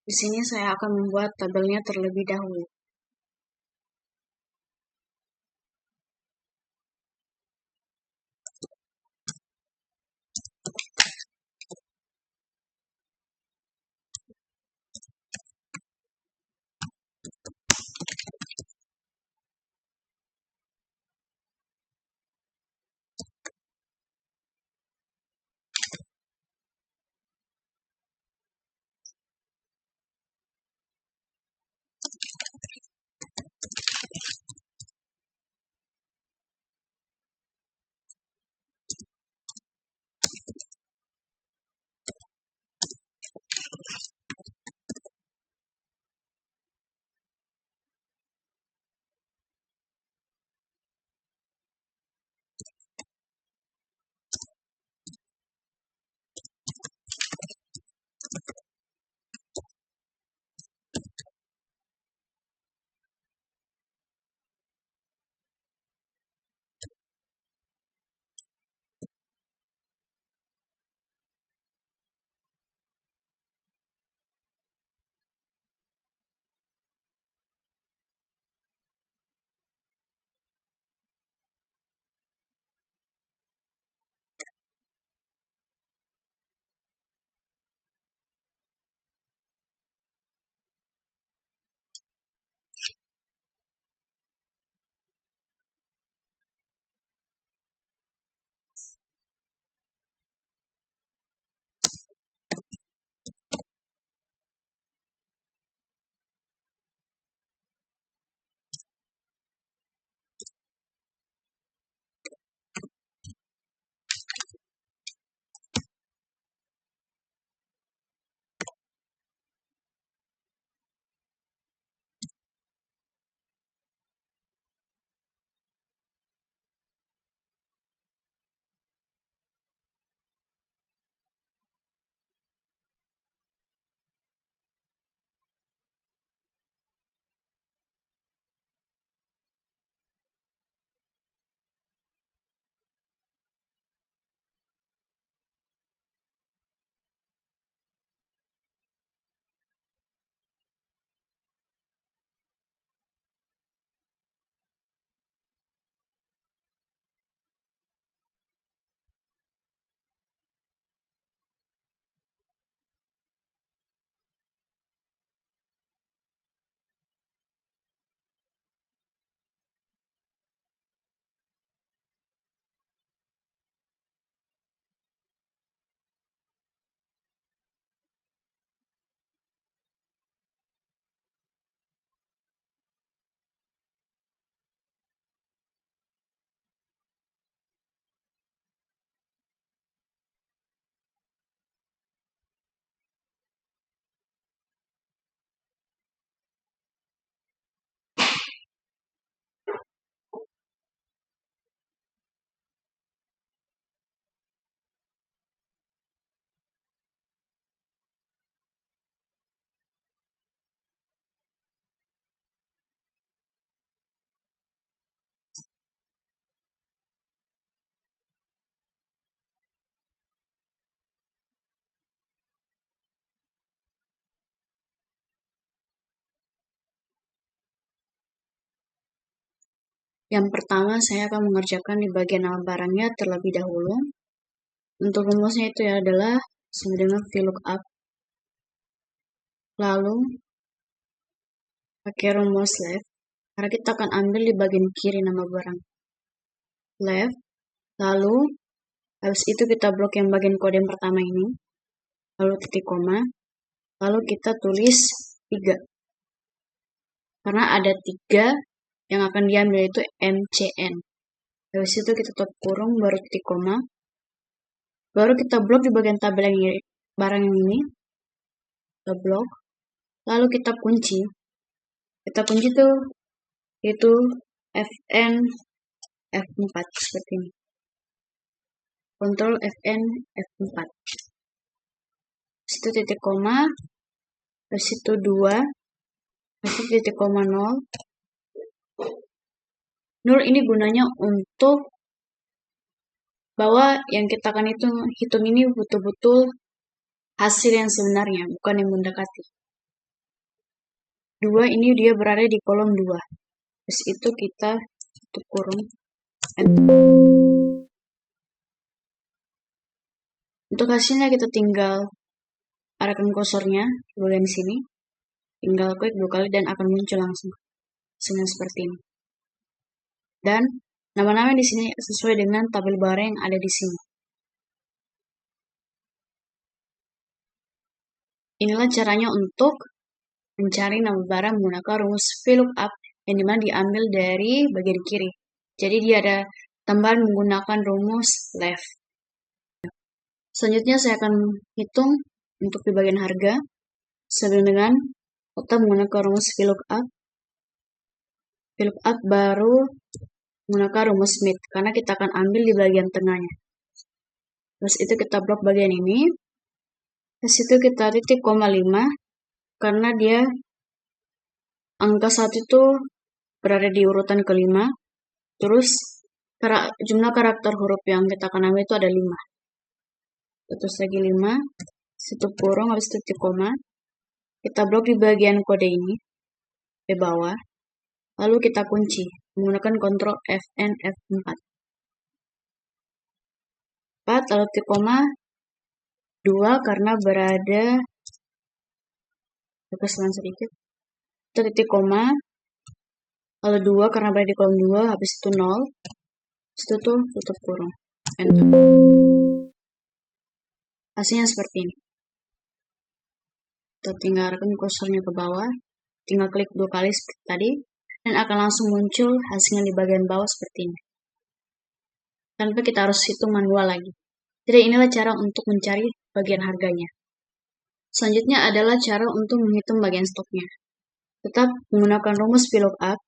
Di sini saya akan membuat tabelnya terlebih dahulu. Yang pertama, saya akan mengerjakan di bagian nama barangnya terlebih dahulu. Untuk rumusnya itu adalah sama dengan VLOOKUP. Lalu, pakai rumus left, karena kita akan ambil di bagian kiri nama barang. Left, lalu, habis itu kita blok yang bagian kode yang pertama ini, lalu titik koma, lalu kita tulis 3. Karena ada 3 yang akan diambil, yaitu MCN. Habis itu kita tutup kurung, baru titik koma. Baru kita blok di bagian tabel yang ini, barang yang ini. Kita blok. Lalu kita kunci. Kita kunci tuh, itu FN F4, seperti ini. Ctrl FN F4. Habis itu titik koma. Habis itu 2. Habis itu titik koma 0. 0 ini gunanya untuk bahwa yang kita akan hitung ini betul-betul hasil yang sebenarnya, bukan yang mendekati. 2 ini dia berada di kolom 2. Terus itu kita tutup kurung. Untuk hasilnya kita tinggal arahkan kursornya ke bagian sini. Tinggal klik 2 kali dan akan muncul langsung. Hasilnya seperti ini. Dan nama-nama di sini sesuai dengan tabel barang yang ada di sini. Inilah caranya untuk mencari nama barang menggunakan rumus VLOOKUP yang dimana diambil dari bagian kiri. Jadi dia ada tambahan menggunakan rumus left. Selanjutnya saya akan hitung untuk di bagian harga sama dengan tetap menggunakan rumus VLOOKUP. VLOOKUP baru menggunakan rumus SMIT karena kita akan ambil di bagian tengahnya. Terus itu kita blok bagian ini. Terus itu kita titik koma 5 karena dia angka 1 itu berada di urutan kelima. Terus jumlah karakter huruf yang kita akan ambil itu ada 5. Terus lagi 5, tutup kurung, habis titik koma. Kita blok di bagian kode ini, di bawah. Lalu kita kunci menggunakan Ctrl Fn F4. 4, lalu titik koma 2 karena berada kesalahan sedikit. Kita titik koma, lalu 2 karena berada di kolom 2, habis itu 0. Itu tuh tutup kurung. Enter. Hasilnya seperti ini. Kita tinggal arahkan kursornya ke bawah, tinggal klik 2 kali seperti tadi, dan akan langsung muncul hasilnya di bagian bawah seperti ini. Tanpa kita harus hitung manual lagi. Jadi inilah cara untuk mencari bagian harganya. Selanjutnya adalah cara untuk menghitung bagian stoknya. Tetap menggunakan rumus VLOOKUP.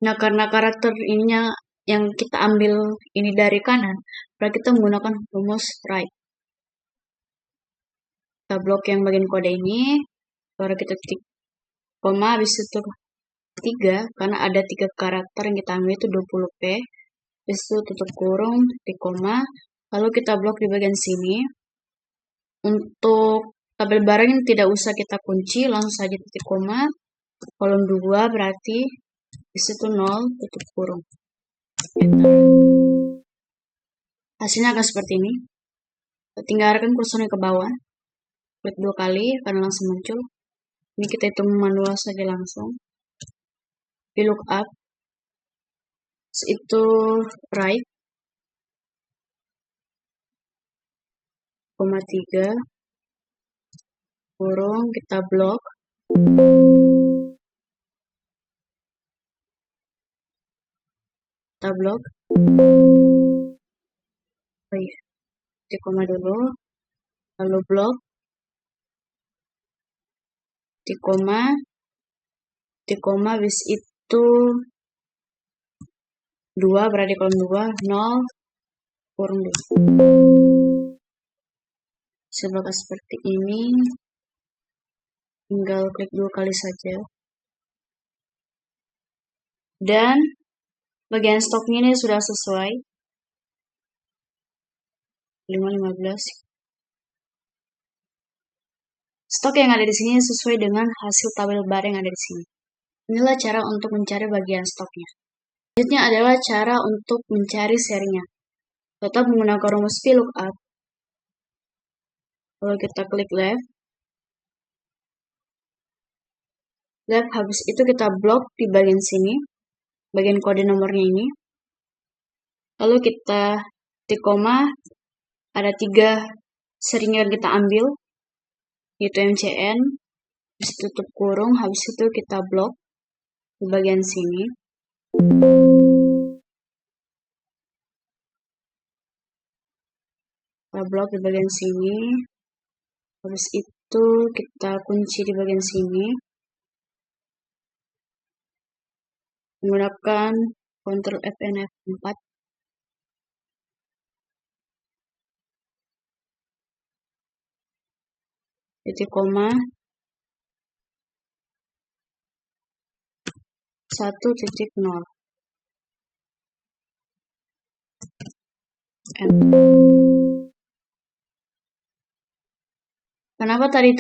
Nah, karena karakter ininya yang kita ambil ini dari kanan, berarti kita menggunakan rumus right. Kita blok yang bagian kode ini, baru kita titik koma, habis itu 3, karena ada 3 karakter yang kita ambil itu 20p, habis itu tutup kurung, titik koma, lalu kita blok di bagian sini. Untuk tabel barang yang tidak usah kita kunci, langsung saja titik koma, kolom 2 berarti di situ 0, tutup kurung. Enter. Hasilnya akan seperti ini. Tinggal arahkan kursornya ke bawah, klik 2 kali akan langsung muncul. Ini kita hitung manual saja langsung. VLOOKUP itu right, koma 3, kurung, kita blok. Kita blok. Oh iya, titik koma dulu, lalu blok, titik koma, habis itu 2 berada di kolom 2, 0, kurung 2. Sebelah seperti ini, tinggal klik 2 kali saja. Dan bagian stoknya ini sudah sesuai. 5-15. Stok yang ada di sini sesuai dengan hasil tabel barang yang ada di sini. Inilah cara untuk mencari bagian stoknya. Selanjutnya adalah cara untuk mencari serinya. Tetap menggunakan rumus VLOOKUP. Kalau kita klik left, habis itu kita blok di bagian sini, bagian kode nomornya ini. Lalu kita titik koma, ada 3 serinya yang kita ambil, yaitu MCN, habis tutup kurung, habis itu kita blok di bagian sini. Kita blok di bagian sini, habis itu kita kunci di bagian sini menggunakan Ctrl Fn F4. Titik koma 1.0. Kenapa tadi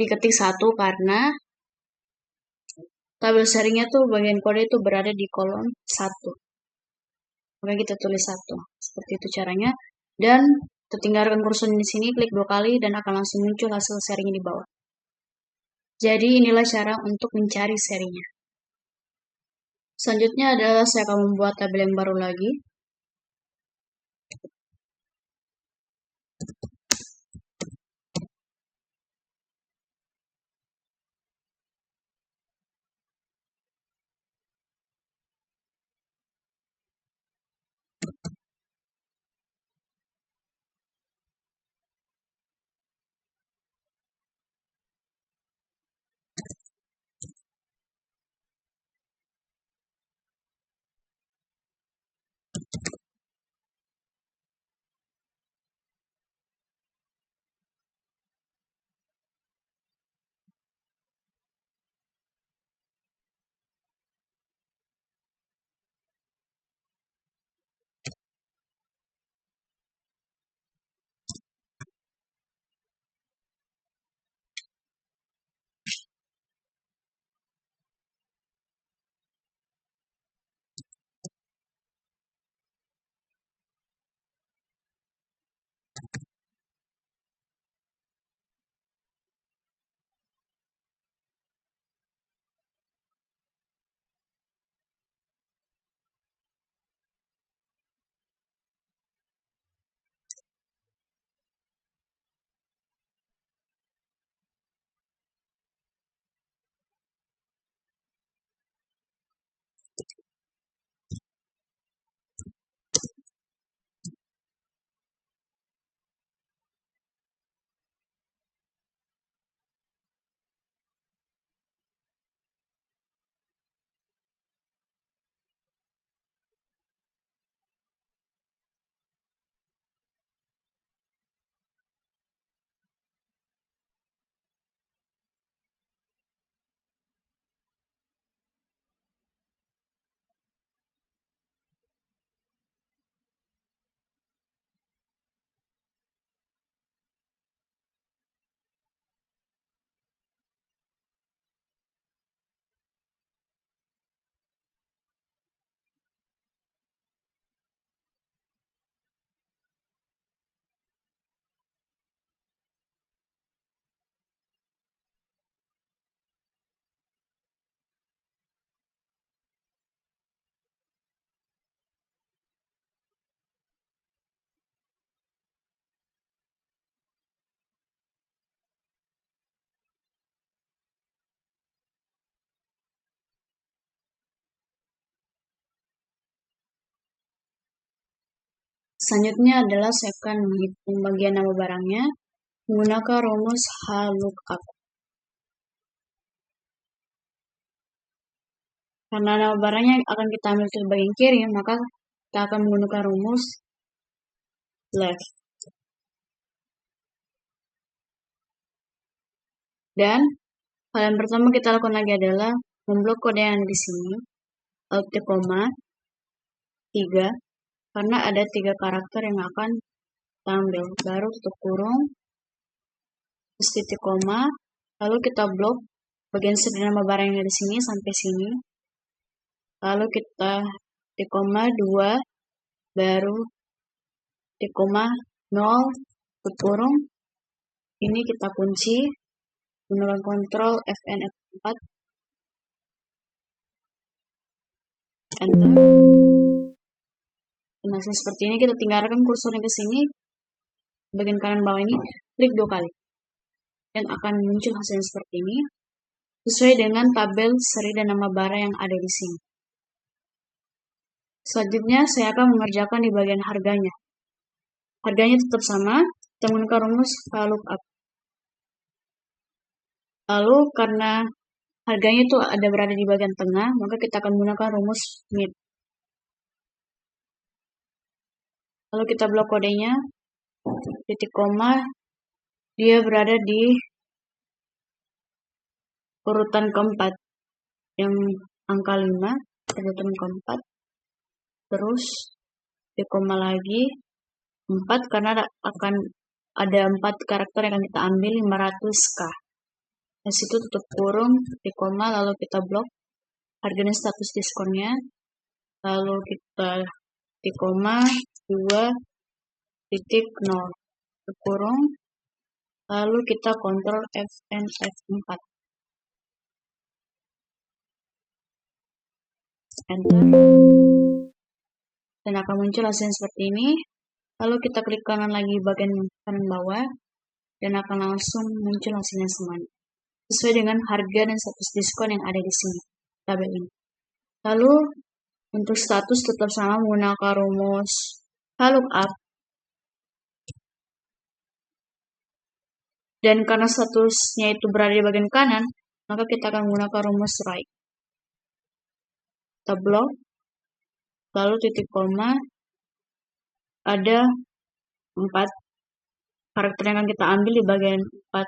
diketik 1 karena tabel serinya tuh bagian kode itu berada di kolom 1. Maka kita tulis 1. Seperti itu caranya. Dan kita tinggalkan kursor di sini, klik 2 kali dan akan langsung muncul hasil serinya di bawah. Jadi inilah cara untuk mencari serinya. Selanjutnya adalah saya akan membuat tabel yang baru lagi. Selanjutnya adalah saya akan menghitung bagian nama barangnya menggunakan rumus HLOOKUP. Karena nama barangnya akan kita ambil ke bagian kiri, maka kita akan menggunakan rumus left. Dan hal yang pertama kita lakukan lagi adalah memblok kode yang di sini, alt koma 3, karena ada 3 karakter yang akan kita ambil. Baru tutup kurung, terus titik koma, lalu kita blok bagian seri nama barang yang di sini sampai sini. Lalu kita titik koma 2, baru titik koma 0, tutup kurung. Ini kita kunci, menggunakan kontrol Fn F4, enter. Nah, seperti ini kita tinggalkan kursornya ke sini, bagian kanan bawah ini, klik 2 kali. Dan akan muncul hasilnya seperti ini, sesuai dengan tabel seri dan nama barang yang ada di sini. Selanjutnya, saya akan mengerjakan di bagian harganya. Harganya tetap sama, kita menggunakan rumus VLOOKUP. Lalu, karena harganya itu ada berada di bagian tengah, maka kita akan menggunakan rumus mid. Lalu kita blok kodenya, titik koma, dia berada di urutan keempat, yang angka 5, urutan keempat. Terus, titik koma lagi, 4, karena akan ada 4 karakter yang akan kita ambil, 500K. Di situ tutup kurung, titik koma, lalu kita blok harga dan status diskonnya, lalu kita titik koma 2.0 tutup kurung, lalu kita kontrol Fn F4, enter, dan akan muncul hasilnya seperti ini. Lalu kita klik kanan lagi bagian kanan bawah, dan akan langsung muncul hasilnya semuanya sesuai dengan harga dan status diskon yang ada di sini tabel ini. Lalu untuk status tetap sama menggunakan rumus lookup, dan karena statusnya itu berada di bagian kanan, maka kita akan menggunakan rumus right. Kita blok, lalu titik koma, ada 4 karakter yang akan kita ambil di bagian 4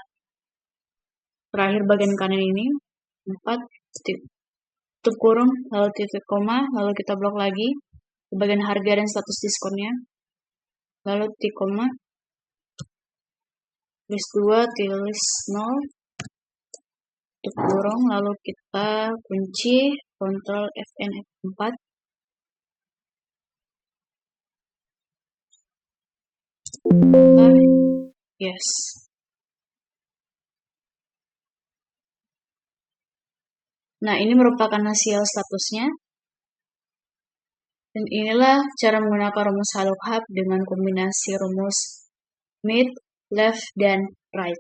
terakhir bagian kanan ini, 4 titik tutup kurung, lalu titik koma, lalu kita blok lagi di bagian harga dan status diskonnya, lalu titik koma, tulis 2, tulis 0, tutup kurung, lalu kita kunci, kontrol Fn F4, yes. Nah, ini merupakan hasil statusnya. Dan inilah cara menggunakan rumus lookup dengan kombinasi rumus mid, left, dan right.